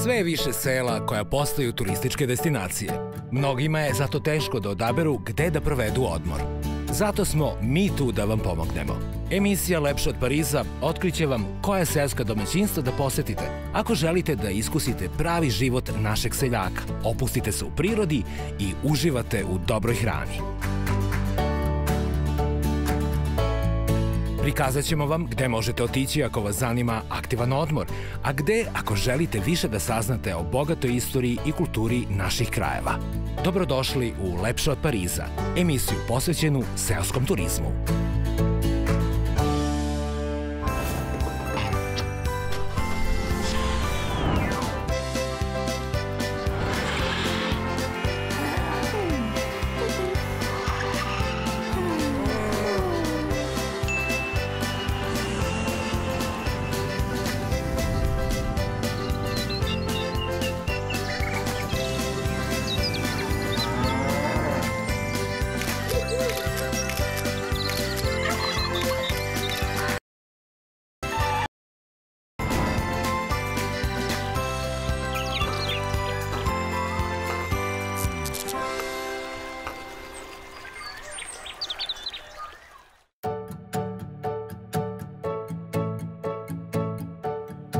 Sve je više sela koja postaju turističke destinacije. Mnogima je zato teško da odaberu gde da provedu odmor. Zato smo mi tu da vam pomognemo. Emisija Lepše od Pariza otkriće vam koja seoska domaćinstva da posetite ako želite da iskusite pravi život našeg seljaka, opustite se u prirodi i uživate u dobroj hrani. Prikazat ćemo vam gde možete otići ako vas zanima aktivan odmor, a gde ako želite više da saznate o bogatoj istoriji i kulturi naših krajeva. Dobrodošli u Lepše od Pariza, emisiju posvećenu seoskom turizmu.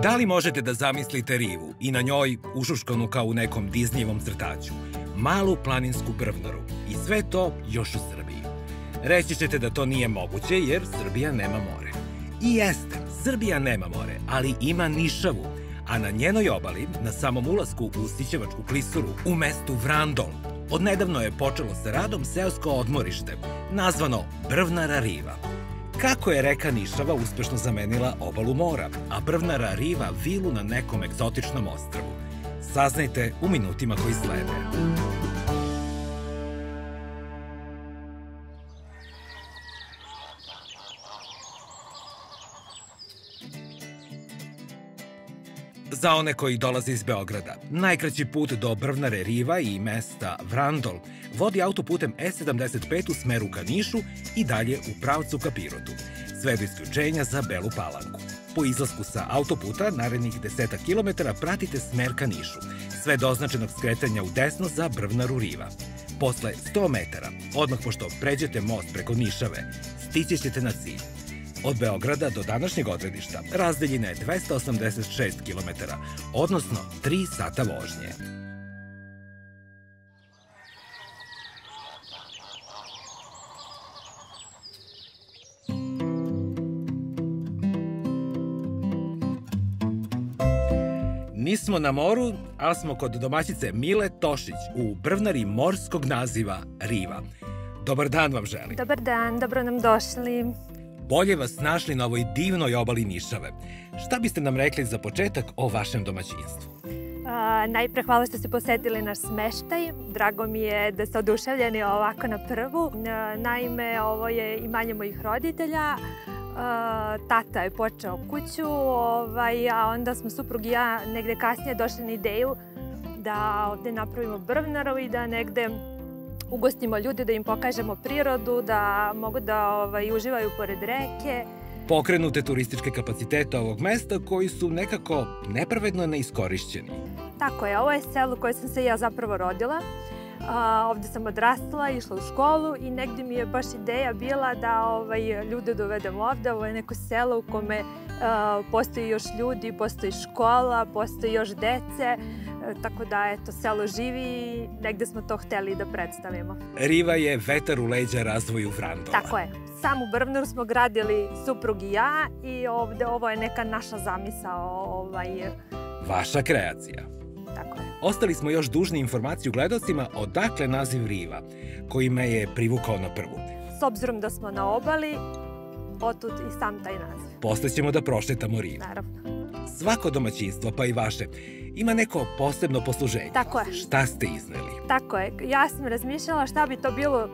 Da li možete da zamislite rivu i na njoj ušuškanu kao u nekom Disneyevom crtaću, malu planinsku brvnaru i sve to još u Srbiji? Reći ćete da to nije moguće jer Srbija nema more. I jeste, Srbija nema more, ali ima Nišavu, a na njenoj obali, na samom ulasku u Stićevačku klisuru, u mestu Vrandol, odnedavno je počelo sa radom seosko odmorište, nazvano Brvnara riva. Kako je reka Nišava uspešno zamenila obalu mora, a Brvnara riva vilu na nekom egzotičnom ostrvu? Saznajte u minutima koji slede. Za one koji dolaze iz Beograda, najkraći put do Brvnare riva i mesta Vrandol vodi autoputem E75 u smeru ka Nišu i dalje u pravcu ka Pirotu, sve do isključenja za Belu Palanku. Po izlasku sa autoputa, narednih 10 km pratite smer ka Nišu, sve do označenog skretanja u desno za Brvnaru riva. Posle 100 metara, odmah pošto pređete most preko Nišave, stići ćete na cilj. Od Beograda do današnjeg odredišta razdaljina je 286 km, odnosno 3 sata vožnje. Nismo na moru, ali smo kod domaćice Mile Tošić u brvnari morskog naziva Riva. Dobar dan vam želim. Dobar dan, dobro nam došli. Bolje vas našli na ovoj divnoj obali Nišave. Šta biste nam rekli za početak o vašem domaćinstvu? Najpre hvala što ste posetili naš smeštaj. Drago mi je da ste oduševljeni ovako na prvu. Naime, ovo je imanje mojih roditelja. Tata je počeo kuću, a onda smo suprug i ja negde kasnije došli na ideju da ovde napravimo brvnaru i da negde ugostimo ljude, da im pokažemo prirodu, da mogu da uživaju pored reke. Pokrenute turističke kapacitete ovog mesta koji su nekako nepravedno neiskorišćeni. Tako je, ovo je selo u koje sam se ja zapravo rodila. Ovde sam odrastala, išla u školu i negde mi je baš ideja bila da ljude dovedem ovde. Ovo je neko selo u kome postoji još ljudi, postoji škola, postoji još dece. Tako da, eto, selo živi i negde smo to hteli da predstavimo. Riva je vetar u leđa razvoju Vrandola. Tako je. Samu brvnaru smo gradili suprug i ja i ovde ovo je neka naša zamisao. Vaša kreacija. Tako je. Ostali smo još dužni informaciju gledalcima odakle naziv Riva, koji me je privukao na prvu. S obzirom da smo na obali, otud i sam taj naziv. Posle ćemo da prošetamo Rivu. Naravno. Svako domaćinstvo, pa i vaše, ima neko posebno posluženje. Tako je. Šta ste izneli? Tako je. Ja sam razmišljala šta bi to bilo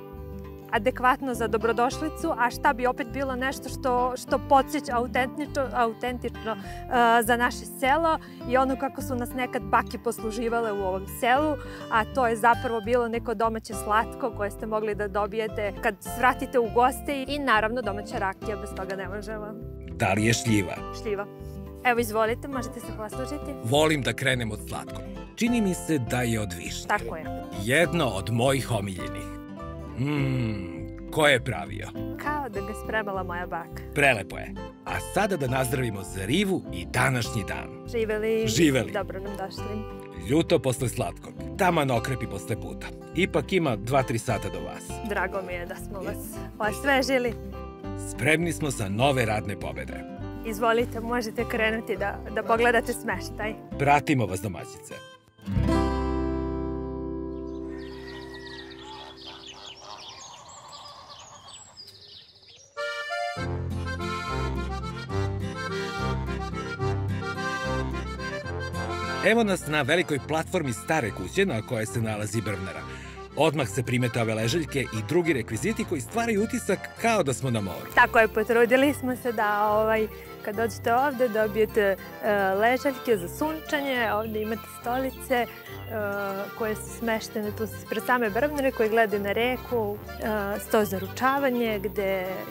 adekvatno za dobrodošlicu, a šta bi opet bilo nešto što podsjeća autentično za naše selo i ono kako su nas nekad bake posluživale u ovom selu, a to je zapravo bilo neko domaće slatko koje ste mogli da dobijete kad svratite u goste i naravno domaća rakija, bez toga ne možemo. Da li je šljiva? Šljiva. Evo, izvolite, možete se poslužiti. Volim da krenem od slatkog. Čini mi se da je od višnje. Tako je. Jedno od mojih omiljenih. Ko je pravio? Kao da ga spremala moja baka. Prelepo je. A sada da nazdravimo za rivu i današnji dan. Živeli. Živeli. Dobro nam došli. Ljuto posle slatkog. Taman okrepi posle puta. Ipak ima 2-3 sata do vas. Drago mi je da smo vas osvežili. Spremni smo za nove radne pobede. Izvolite, možete krenuti da pogledate smeštaj. Pratimo vas, domaćice. Evo nas na velikoj platformi stare kuće na kojoj se nalazi brvnara. Odmah se primete ove ležaljke i drugi rekviziti koji stvaraju utisak kao da smo na moru. Tako je, potrudili smo se da kad dođete ovde dobijete ležaljke za sunčanje, ovde imate stolice koje su smeštene tu pred same brvnare koji gledaju na reku, sto za ručavanje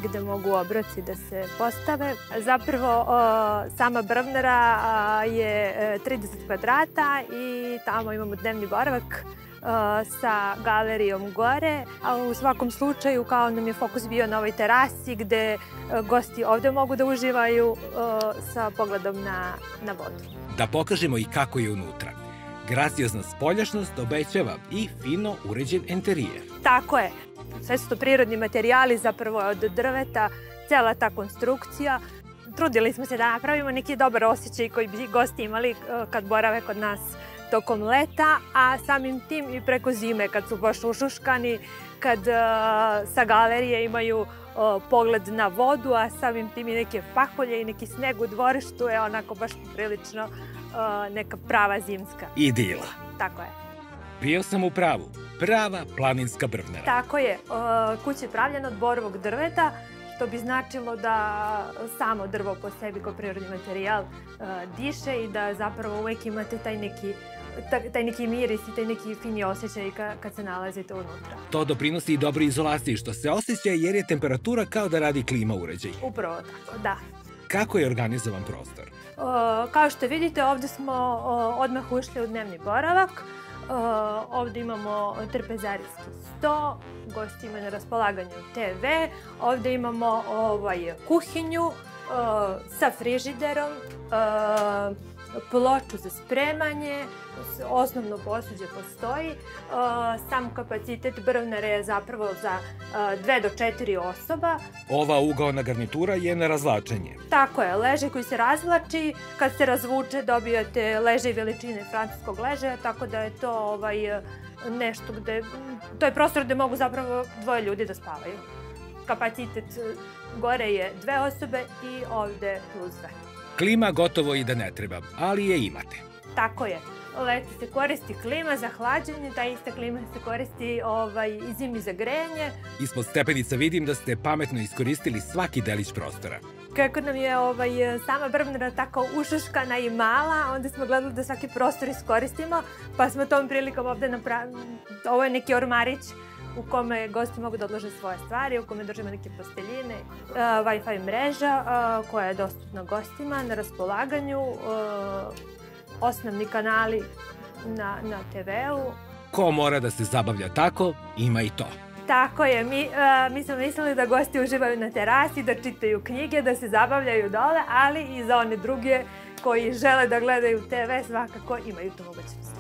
gde mogu obroci da se postave. Zapravo sama brvnara je 30 kvadrata i tamo imamo dnevni boravak sa galerijom gore, a u svakom slučaju kao nam je fokus bio na ovoj terasi gde gosti ovde mogu da uživaju sa pogledom na vodu. Da pokažemo i kako je unutra. Graciozna spoljašnost obećava i fino uređen enterijer. Tako je. Sve su to prirodni materijali, zapravo od drveta, cela ta konstrukcija. Trudili smo se da napravimo neki dobar osjećaj koji bi gosti imali kad borave kod nas tokom leta, a samim tim i preko zime kad su baš ušuškani, kad sa galerije imaju pogled na vodu, a samim tim i neke pakolje i neki sneg u dvorištu je onako baš prilično neka prava zimska. Idila. Tako je. Bio sam u pravu. Prava planinska brvnara. Tako je. Kuća je pravljena od borovog drveta, što bi značilo da samo drvo po sebi kao prirodni materijal diše i da zapravo uvek imate taj neki miris i taj neki fini osjećaj kad se nalazite unutra. To doprinosi i dobroj izolaciji, što se osjeća jer je temperatura kao da radi klima uređaj. Upravo tako, da. Kako je organizovan prostor? Kao što vidite, ovde smo odmah ušli u dnevni boravak. Ovde imamo trpezarijski sto, gosti imaju na raspolaganju TV, ovde imamo kuhinju sa frižiderom, ploču za spremanje, osnovno posuđe postoji. Sam kapacitet brvnare je zapravo za 2 do 4 osoba. Ova ugaona garnitura je na razvlačenje. Tako je, ležaj koji se razvlači, kad se razvuče dobijate ležaj veličine francuskog ležaja, tako da je to nešto gde, to je prostor gde mogu zapravo 2 ljudi da spavaju. Kapacitet gore je 2 osobe i ovde plus 2. Klima gotovo i da ne treba, ali je imate. Tako je. Leti se koristi klima za hlađenje, ta ista klima se koristi i zimi za grejanje. Ispod stepenica vidim da ste pametno iskoristili svaki delić prostora. Kako nam je sama brvnara tako ušuškana i mala, onda smo gledali da svaki prostor iskoristimo, pa smo tom prilikom ovde napravili. Ovo je neki ormarić u kome gosti mogu da odlože svoje stvari, u kome držimo neke posteljine, Wi-Fi mreža koja je dostupna gostima na raspolaganju, osnovni kanali na TV-u. Ko mora da se zabavlja tako, ima i to. Tako je, mi smo mislili da gosti uživaju na terasi, da čitaju knjige, da se zabavljaju dole, ali i za one druge koji žele da gledaju TV svakako imaju tu mogućnost.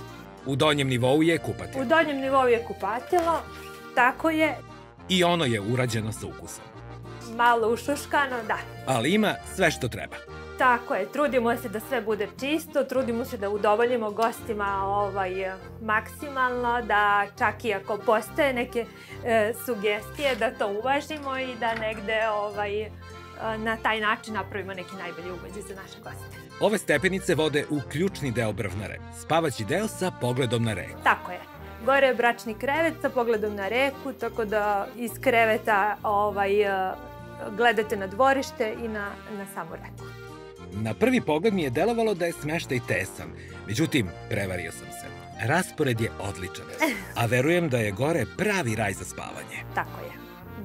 U donjem nivou je kupatilo. U donjem nivou je kupatilo, tako je. I ono je urađeno sa ukusom. Malo ušuškano, da. Ali ima sve što treba. Tako je, trudimo se da sve bude čisto, trudimo se da udovoljimo gostima maksimalno, da čak i ako postoje neke sugestije, da to uvažimo i da negde na taj način napravimo neki najbolji ugođaj za naše goste. Ove stepenice vode u ključni deo brvnare, spavaći deo sa pogledom na reku. Tako je. Gore je bračni krevet sa pogledom na reku, tako da iz kreveta gledate na dvorište i na samu reku. Na prvi pogled mi je delovalo da je smeštaj tesan, međutim, prevario sam se. Raspored je odličan, a verujem da je gore pravi raj za spavanje. Tako je.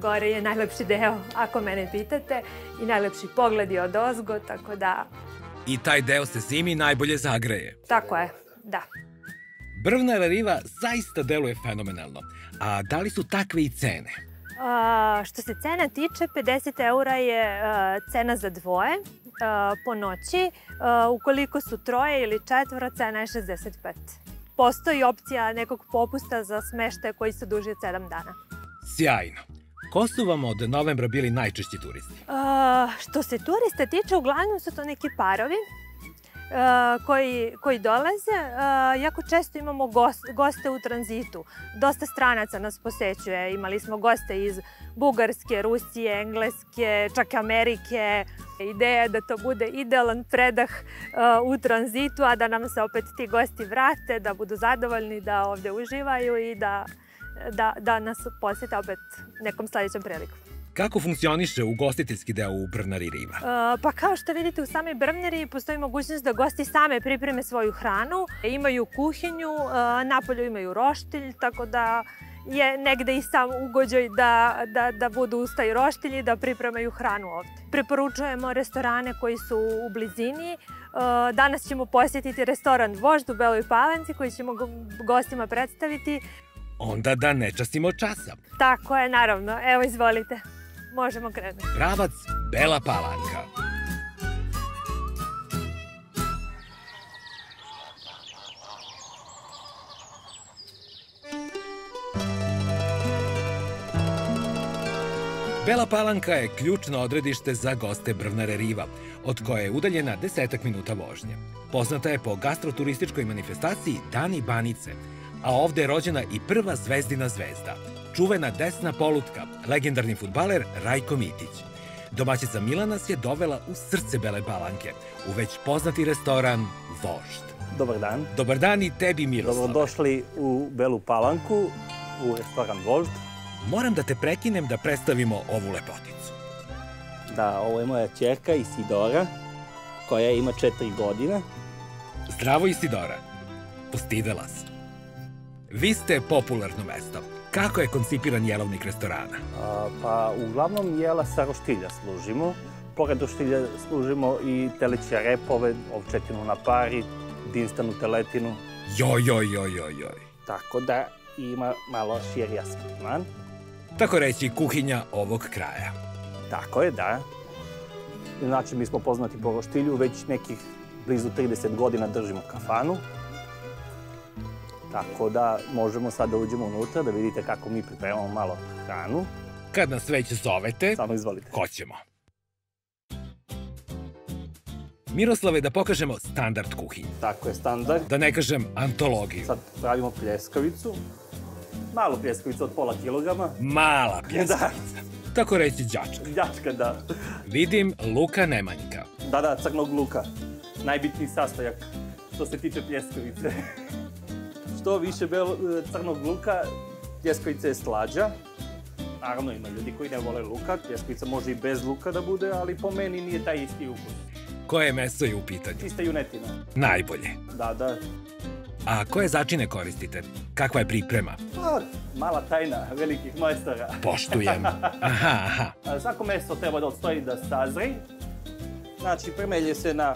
Gore je najlepši deo, ako mene pitate, i najlepši pogled je odozgo, tako da I taj deo se zimi najbolje zagreje. Tako je, da. Brvnara riva zaista deluje fenomenalno. A da li su takve i cene? Što se cena tiče, 50 € je cena za dvoje po noći. Ukoliko su troje ili četvoro, cena je 65. Postoji opcija nekog popusta za smeštaje koji su duži od 7 dana. Sjajno. Ko su vam od novembra bili najčešći turisti? Što se turista tiče, uglavnom su to neki parovi koji dolaze. Jako često imamo goste u tranzitu. Dosta stranaca nas posećuje. Imali smo goste iz Bugarske, Rusije, Engleske, čak Amerike. Ideja je da to bude idealan predah u tranzitu, a da nam se opet ti gosti vrate, da budu zadovoljni, da ovde uživaju i da nas posete opet nekom sledećom prilikom. Kako funkcioniše ugostiteljski deo u Brvnari riva? Pa kao što vidite, u samoj Brvnari postoji mogućnost da gosti same pripreme svoju hranu. Imaju kuhinju, napolju imaju roštilj, tako da je negde i sam ugođaj da budu uz taj roštilj i da pripremaju hranu ovde. Preporučujemo restorane koji su u blizini. Danas ćemo posjetiti restoran Vožd u Beloj Palanci koji ćemo gostima predstaviti. Onda da ne častimo časa. Tako je, naravno. Evo, izvolite. Možemo krenuti. Pravac Bela Palanka. Bela Palanka je ključno odredište za goste Brvnare riva, od koje je udaljena 10 minuta vožnje. Poznata je po gastroturističkoj manifestaciji Dani Banice, a ovde je rođena i prva zvezdina zvezda, čuvena desna polutka, legendarni fudbaler Rajko Mitić. Domaćica Mila nas je dovela u srce Bele Palanke, u već poznati restoran Vožd. Dobar dan. Dobar dan i tebi, Miroslave. Dobrodošli u Belu Palanku, u restoran Vožd. Moram da te prekinem da predstavimo ovu lepoticu. Da, ovo je moja ćerka Isidora, koja ima 4 godine. Zdravo, Isidora. Postidela se. Vi ste popularno mesto. Kako je koncipiran jelovnik restorana? Pa, uglavnom jela sa roštilja služimo. Pored roštilja služimo i teleće repove, ovčetinu na pari, dinstanu teletinu. Joj. Tako da ima malo širi asortiman. Tako reći, kuhinja ovog kraja. Tako je, da. Inače, mi smo poznati po roštilju, već nekih blizu 30 godina držimo kafanu. Tako da možemo sad da uđemo unutra, da vidite kako mi pripremamo malo hranu. Kad nas već zovete, samo izvolite. Hoćemo. Miroslave, da pokažemo standard kuhinje. Tako je, standard. Da ne kažem antologiju. Sad pravimo pljeskavicu. Malu pljeskavicu od pola kilograma. Mala pljeskavica. Tako reći đačka. Đačka, da. Vidim luka nemanjka. Da, crnog luka. Najbitniji sastojak što se tiče pljeskavice. Što više crnog luka, pljeskavica je slađa. Naravno, ima ljudi koji ne vole luka. Pljeskavica može i bez luka da bude, ali po meni nije taj isti ukus. Koje meso je u pitanju? Čista junetina. Najbolje. Da. A koje začine koristite? Kakva je priprema? Mala tajna velikih majstora. Poštujem. Aha. Svako meso treba da odstoji da sazri. Znači, premelje se na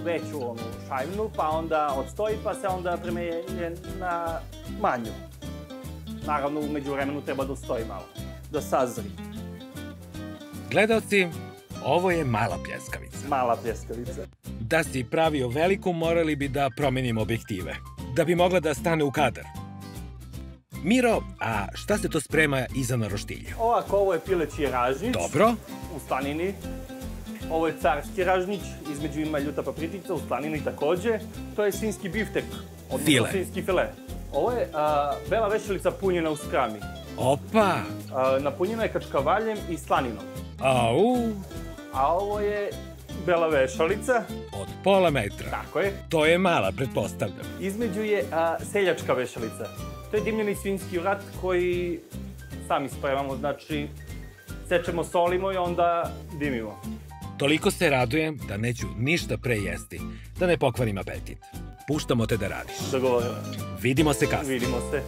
veću šajnu, pa onda odstoji, pa se onda premelje na manju. Naravno, umeđu vremenu treba da odstoji malo, da sazri. Gledaoci, ovo je mala pljeskavica. Mala pljeskavica. Da si pravio veliku, morali bi da promenimo objektive, da bi mogla da stane u kadar. Miro, a šta se to sprema iza na roštilju? Ovako, ovo je pileći ražnić. Dobro. U slanini. Ovo je carski ražnić, između ima ljuta papričica, u slanini takođe. To je svinjski biftek, odnosno svinjski file. Ovo je bela vešalica punjena u skrami. Opa! Napunjena je kačkavaljem i slaninom. Au! A ovo je bela vešalica. Od pola metra. Tako je. To je mala, pretpostavljam. Između je seljačka vešalica. To je dimljeni svinjski vrat koji sami spremamo, znači sečemo, solimo i onda dimimo. Toliko se radujem da neću ništa pre jesti, da ne pokvarim apetit. Puštamo te da radiš. Dogovoreno. Vidimo se kasnije. Vidimo se.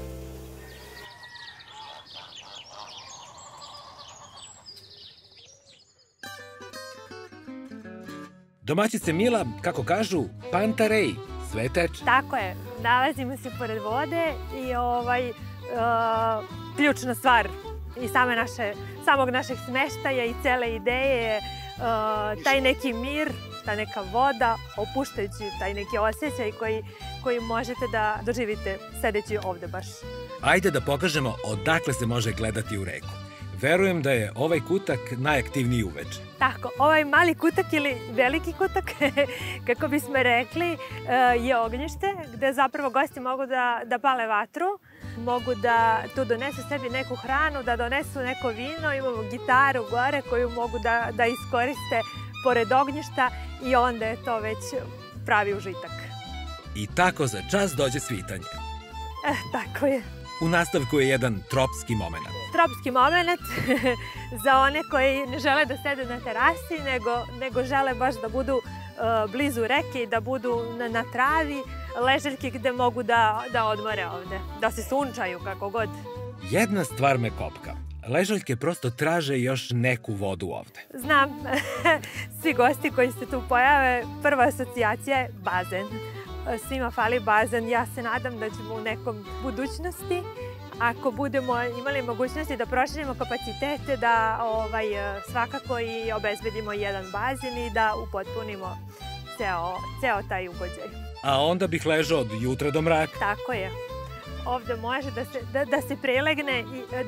Domaćice Mila, kako kažu, Pantarej, sve teče. Tako je, nalazimo se pored vode i ključna stvar i samog našeg smeštaja i cele ideje je taj neki mir, ta neka voda, opuštajući taj neki osjećaj koji možete da doživite sedeći ovde baš. Ajde da pokažemo odakle se može gledati u reku. Verujem da je ovaj kutak najaktivniji uveče. Tako, ovaj mali kutak ili veliki kutak, kako bismo rekli, je ognjište gde zapravo gosti mogu da pale vatru, mogu da tu donesu sebi neku hranu, da donesu neko vino, imamo gitaru gore koju mogu da iskoriste pored ognjišta i onda je to već pravi užitak. I tako za čas dođe svitanje. Tako je. U nastavku je jedan tropski moment. Tropski moment za one koji ne žele da sede na terasi, nego žele baš da budu blizu reke i da budu na travi, ležaljke gde mogu da odmore ovde, da se sunčaju kako god. Jedna stvar me kopka. Ležaljke prosto traže još neku vodu ovde. Znam, svi gosti koji se tu pojave, prva asocijacija je bazen. Svima fali bazen. Ja se nadam da ćemo u nekom budućnosti, ako budemo imali mogućnosti da proširimo kapacitete, da svakako i obezbedimo jedan bazen i da upotpunimo ceo taj ugođaj. A onda bih ležao od jutra do mraka. Tako je. Ovde može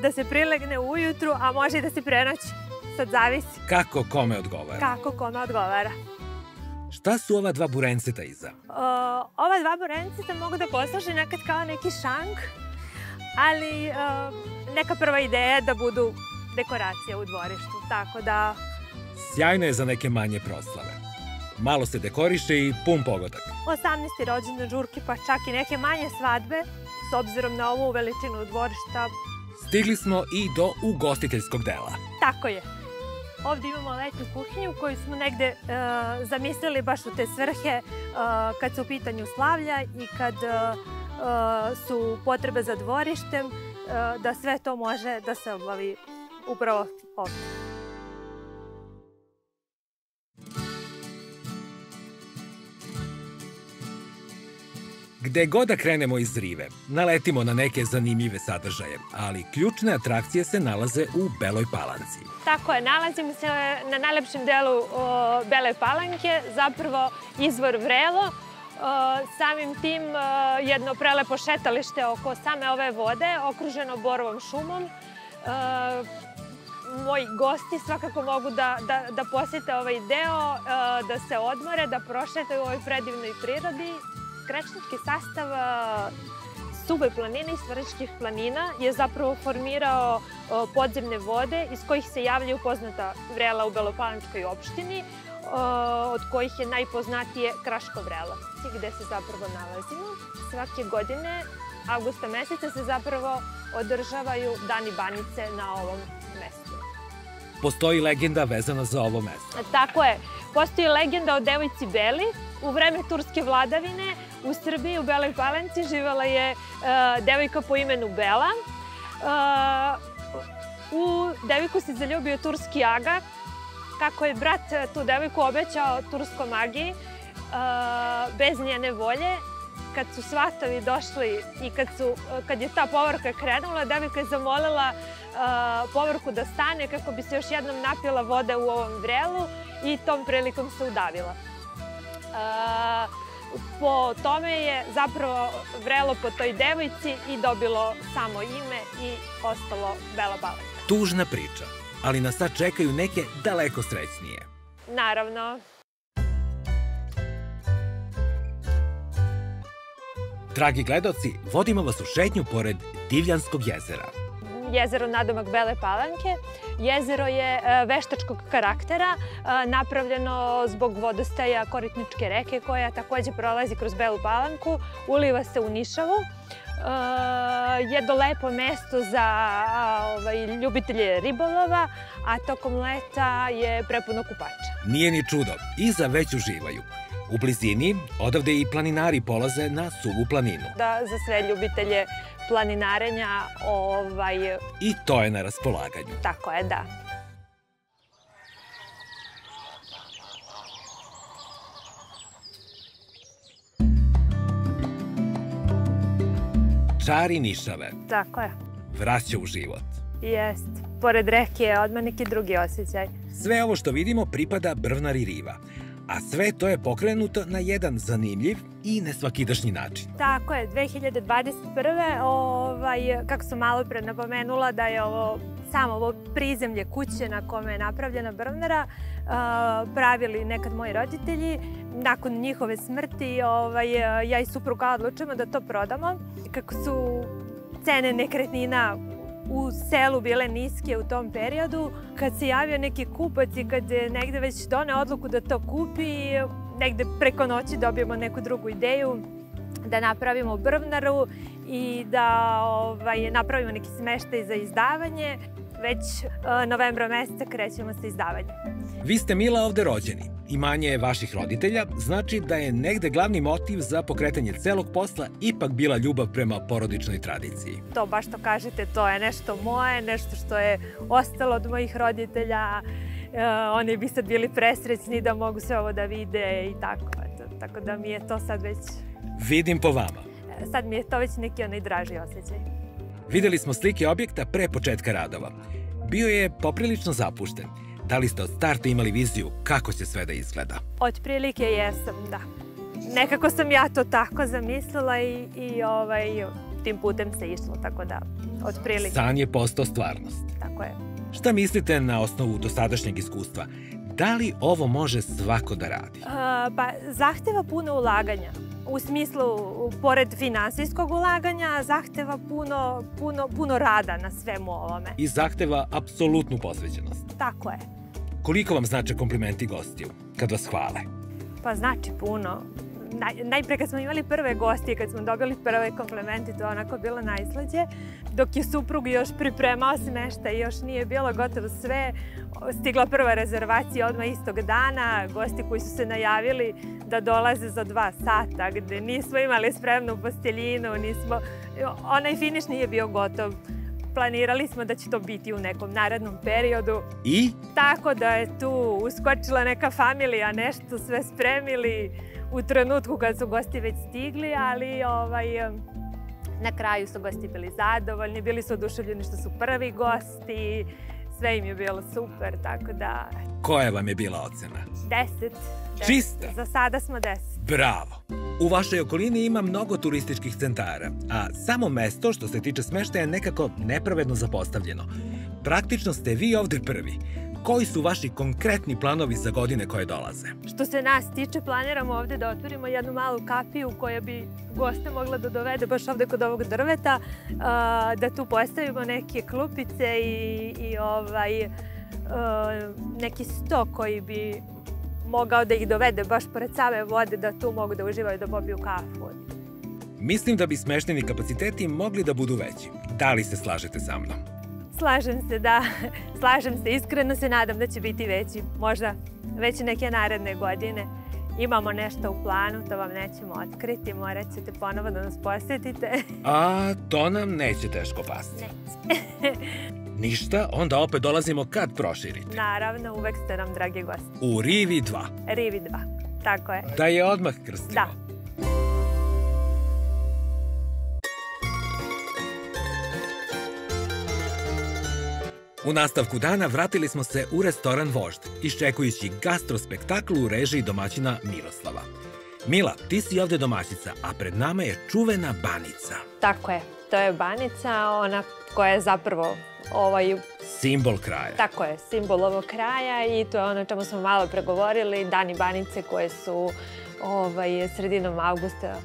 da se prilegne ujutru, a može i da se prenoći. Sad zavisi. Kako kome odgovara. Kako kome odgovara. Šta su ova dva burenceta iza? Ova dva burenceta mogu da posluži nekad kao neki šank, ali neka prva ideja je da budu dekoracija u dvorištu, tako da... Sjajno je za neke manje proslave. Malo se dekoriše i pun pogodak. 18. rođendan, žurke, pa čak i neke manje svadbe, s obzirom na ovu veličinu dvorišta. Stigli smo i do ugostiteljskog dela. Tako je. Ovde imamo letnju kuhinju koju smo negde zamislili baš u te svrhe kad su u pitanju slavlja i kad su potrebe za dvorištem, da sve to može da se obavi upravo ovde. Gde god da krenemo iz rive, naletimo na neke zanimljive sadržaje, ali ključne atrakcije se nalaze u Beloj Palanci. Tako je, nalazimo se na najlepšem delu Bele Palanke, zapravo izvor Vrelo. Samim tim jedno prelepo šetalište oko same ove vode, okruženo borovom šumom. Moji gosti svakako mogu da posete ovaj deo, da se odmore, da prošetaju u ovoj predivnoj prirodi. Krečnički sastav Suve planine i Svračkih planina je zapravo formirao podzemne vode iz kojih se javljaju poznata vrela u Belopalančkoj opštini, od kojih je najpoznatije Kraško vrelo, gde se zapravo nalazimo. Svake godine, avgusta meseca, se zapravo održavaju Dani Banice na ovom mestu. Postoji legenda vezana za ovo mesto. Tako je. Postoji legenda o devojci Beli. U vreme turske vladavine u Srbiji, u Beloj Palanci, živela je devojka po imenu Bela. U devojku se zaljubio turski aga. Kako je brat tu devojku obećao turskom agi, bez njene volje, kad su svatovi došli i kad je ta povorka krenula, devojka je zamolila povorku da stane kako bi se još jednom napila vode u ovom vrelu i tom prilikom se udavila. Po tome je zapravo vrelo po toj devojci i dobilo samo ime i ostalo Bela Palanka. Tužna priča, ali nas sad čekaju neke daleko srećnije. Naravno. Dragi gledaoci, vodimo vas u šetnju pored Divljanskog jezera. Jezero nadomak Bele Palanke. Jezero je veštačkog karaktera, napravljeno zbog vodostaja Koritničke reke, koja takođe prolazi kroz Belu Palanku, uliva se u Nišavu. Jedno lepo mesto za ljubitelje ribolova, a tokom leta je prepuno kupača. Nije ni čudo, iza već uživaju. U blizini odavde i planinari polaze na Suvu planinu. Za sve ljubitelje planinarenja. I to je na raspolaganju. Tako je, da. čari Nišave. Tako je. Vraća u život. Jest. Pored reke je odmah neki drugi osjećaj. Sve ovo što vidimo pripada Brvnari Riva, a sve to je pokrenuto na jedan zanimljiv i nesvakidašnji način. Tako je, 2021. Kako sam malo pre napomenula da je samo ovo prizemlje kuće na kome je napravljena Brvnara, pravili nekad moji roditelji. Nakon njihove smrti ja i supruga odlučujemo da to prodamo. Kako su cene nekretnina u selu bile niske u tom periodu, kad se javio neki kupac i kad je negde već doneo odluku da to kupi, negde preko noći dobijemo neku drugu ideju da napravimo Brvnaru i da napravimo neki smeštaj za izdavanje. Već novembra meseca krećemo sa izdavanjem. Vi ste, Mila, ovde rođeni. Imanje vaših roditelja znači da je negde glavni motiv za pokretanje celog posla ipak bila ljubav prema porodičnoj tradiciji. To baš što kažete, to je nešto moje, nešto što je ostalo od mojih roditelja. Oni bi sad bili presrećni da mogu sve ovo da vide i tako. Tako da mi je to sad već... Vidim po vama. Sad mi je to već neki onaj draži osjećaj. Videli smo slike objekta pre početka radova. Bio je poprilično zapušten. Da li ste od starta imali viziju kako će sve da izgleda? Otprilike jesam, da. Nekako sam ja to tako zamislila i tim putem se išlo, tako da, otprilike. San je postao stvarnost. Tako je. Šta mislite na osnovu dosadašnjeg iskustva? Da li ovo može svako da radi? Pa, zahteva puno ulaganja. U smislu, pored finansijskog ulaganja, zahteva puno rada na svemu ovome. I zahteva apsolutnu posvećenost. Tako je. Koliko vam znače komplimenti gostiju kad vas hvale? Pa znači puno. Najpre kad smo imali prve gostije, kad smo dobili prve komplemente, to je onako bilo najslađe. Dok je suprug još pripremao smeštaj, još nije bilo gotovo sve. Stigla prva rezervacija odmah istog dana. Gosti koji su se najavili da dolaze za 2 sata, gde nismo imali spremnu posteljinu, onaj finiš nije bio gotov. Planirali smo da će to biti u nekom narednom periodu. I? Tako da je tu uskočila neka familija, nešto sve spremili u trenutku kad su gosti već stigli, ali na kraju su gosti bili zadovoljni, bili su oduševljeni što su prvi gosti, sve im je bilo super, tako da... Koja vam je bila ocena? 10. Čista? Za sada smo 10. Bravo! U vašoj okolini ima mnogo turističkih centara, a samo mesto što se tiče smeštaja je nekako nepravedno zapostavljeno. Praktično ste vi ovde prvi. Koji su vaši konkretni planovi za godine koje dolaze? Što se nas tiče, planiramo ovde da otvorimo jednu malu kapiju koja bi goste mogla da dovede baš ovde kod ovog drveta, da tu postavimo neke klupice i neki sto koji bi mogao da ih dovede baš pored same vode, da tu mogu da uživaju, da popiju kafu. Mislim da bi smeštajni kapaciteti mogli da budu veći. Da li se slažete sa mnom? Slažem se, da. Slažem se. Iskreno se nadam da će biti veći. Možda već neke naredne godine. Imamo nešto u planu, to vam nećemo otkriti. Morat ćete ponovo da nas posjetite. A to nam neće teško pasti. Neće. Ništa, onda opet dolazimo kad proširite. Naravno, uvek ste nam, dragi gosti. U Rivi 2. Rivi 2, tako je. Da je odmah krstimo. Da. U nastavku dana vratili smo se u restoran Vožd, iščekujući gastrospektakl u režiji domaćina Miroslava. Mila, ti si ovde domaćica, a pred nama je čuvena banica. Tako je, to je banica, ona koja je zapravo simbol kraja. Tako je, simbol ovog kraja i to je ono čemu smo malo pregovorili. Dani banice koje su sredinom avgusta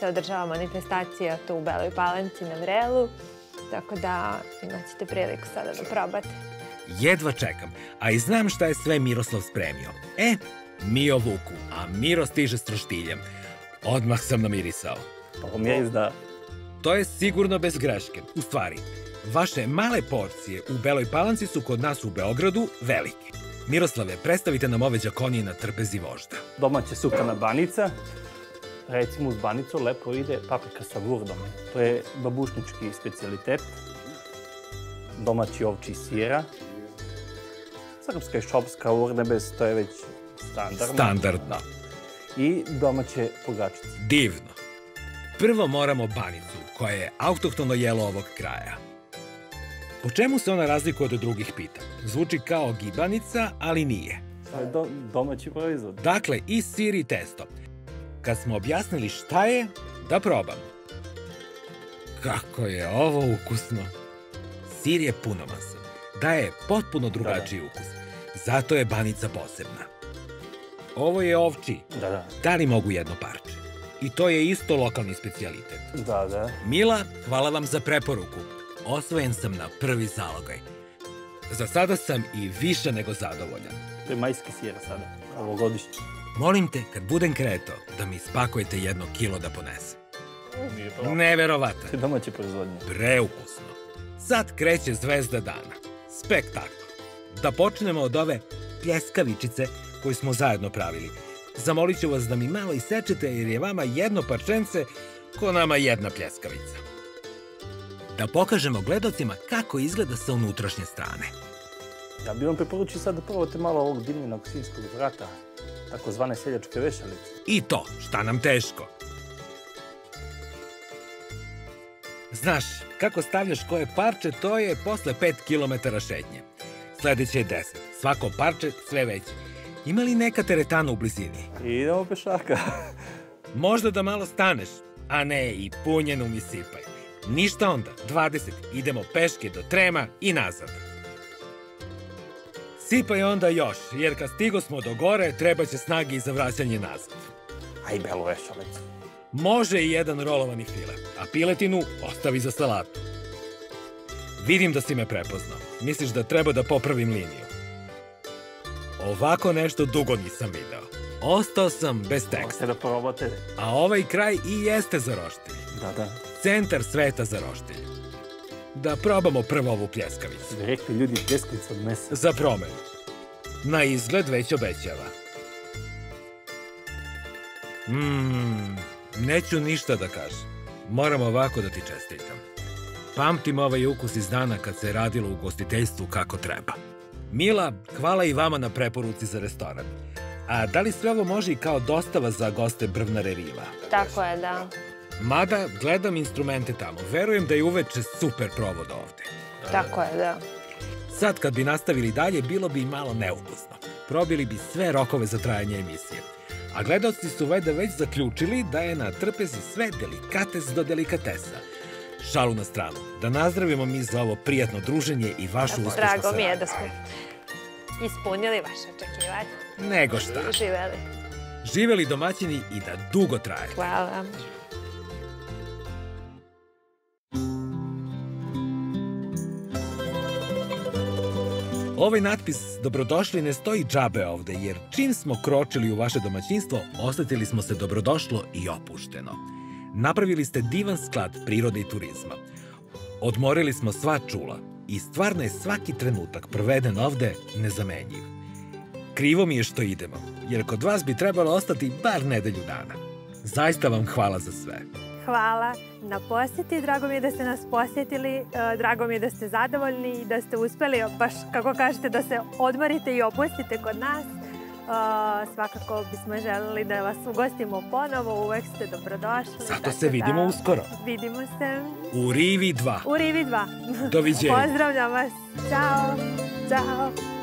se održava manifestacija tu u Beloj Palanci na Vrelu. Tako da imat ćete priliku sada da probate. Jedva čekam, a i znam šta je sve Miroslav spremio. Mio vuku, a Miro stiže s roštiljem. Odmah sam namirisao. Ovo miris da... To je sigurno bez greške. U stvari, vaše male porcije u Beloj Palanci su kod nas u Beogradu velike. Miroslave, predstavite nam ove đakonije na trpezi Vožda. Domaća sukana banica. Recimo uz banicu lepo ide paprika sa vurdom. To je babušnički specijalitet. Domaći ovčji sira. Srpska i šopska urnebes, to je već standardno. Standardno. I domaće pogačice. Divno. Prvo moramo banicu, koja je autohtono jelo ovog kraja. Po čemu se ona razlikuje od drugih pita? Zvuči kao gibanica, ali nije. To je domaći proizvod. Dakle, i sir i testo. Kad smo objasnili šta je, da probam. Kako je ovo ukusno. Sir je punomasan. Daje potpuno drugačiji ukus. Zato je banica posebna. Ovo je ovči. Da li mogu jedno parče? I to je isto lokalni specijalitet. Da. Mila, hvala vam za preporuku. Osvojen sam na prvi zalogaj. Za sada sam i više nego zadovoljan. To je majski sir sada, ovogodišnji. Molim te, kad budem kretao, da mi spakujete 1 kilo da ponesem. Neverovatno. To je domaće proizvodnje. Preukusno. Sad kreće zvezda dana. Spektakl. Da počnemo od ove pljeskavičice koju smo zajedno pravili. Zamolit ću vas da mi malo isečete jer je vama jedno parčence ko nama jedna pljeskavica. Da pokažemo gledocima kako izgleda sa unutrašnje strane. Ja bih vam preporučio sad da probate malo ovog dimljenog svinjskog vrata, takozvane seljačke vešalice. I to, šta nam teško. Znaš, kako stavljaš koje parče, to je posle 5 kilometara šetnje. Sledeće je 10. Svako parče sve veće. Ima li neka teretana u blizini? Idemo pešaka. Možda da malo staneš, a ne i punjenu mi sipaj. Ništa onda, 20. Idemo peške do Trema i nazad. Sipaj onda još, jer kad stigo smo do gore, treba će snage i za vraćanje nazad. Aj belu vešalicu. Može i jedan rolovani file, a piletinu ostavi za salatu. Vidim da si me prepoznao. Misliš da treba da popravim liniju. Ovako nešto dugo nisam video. Ostao sam bez teksta. Možete da probate. A ovaj kraj i jeste za roštilj. Da. Centar sveta za roštilj. Da probamo prvo ovu pljeskavicu. Vi rekli ljudi pljeskavica od mesa. Za promenu. Na izgled već obećava. Neću ništa da kažem. Moram ovako da ti čestitam. Pamtim ovaj ukus iz dana kad se radilo u gostiteljstvu kako treba. Mila, hvala i vama na preporuci za restoran. A da li sve ovo može i kao dostava za goste Brvnare Riva? Tako je, da. Mada, gledam instrumente tamo. Verujem da je uveče super provod ovde. Tako je, da. Sad kad bi nastavili dalje, bilo bi malo neukusno. Probili bi sve rokove za trajanje emisije. A gledalci su valjda već zaključili da je na trpezi sve delikates do delikatesa. Šalu na stranu. Da nazdravimo mi za ovo prijatno druženje i vašu uspešnu saradnju. Drago mi je da smo ispunili vaše očekivanje. Nego šta. Živeli. Živeli domaćini i da dugo traje. Hvala. Ovaj natpis Dobrodošli ne stoji džabe ovde, jer čim smo kročili u vaše domaćinstvo, osetili smo se dobrodošlo i opušteno. Napravili ste divan sklad prirode i turizma. Odmorili smo sva čula i stvarno je svaki trenutak proveden ovde nezamenjiv. Krivo mi je što idemo, jer kod vas bi trebalo ostati bar nedelju dana. Zaista vam hvala za sve. Hvala na posjeti. Drago mi je da ste nas posjetili. Drago mi je da ste zadovoljni i da ste uspeli, baš kako kažete, da se odmorite i opustite kod nas. Svakako bismo želeli da vas ugostimo ponovo. Uvek ste dobrodošli. Zato se vidimo uskoro. Vidimo se. U Rivi 2. U Rivi 2. Doviđenja. Pozdravljam vas. Ćao. Ćao.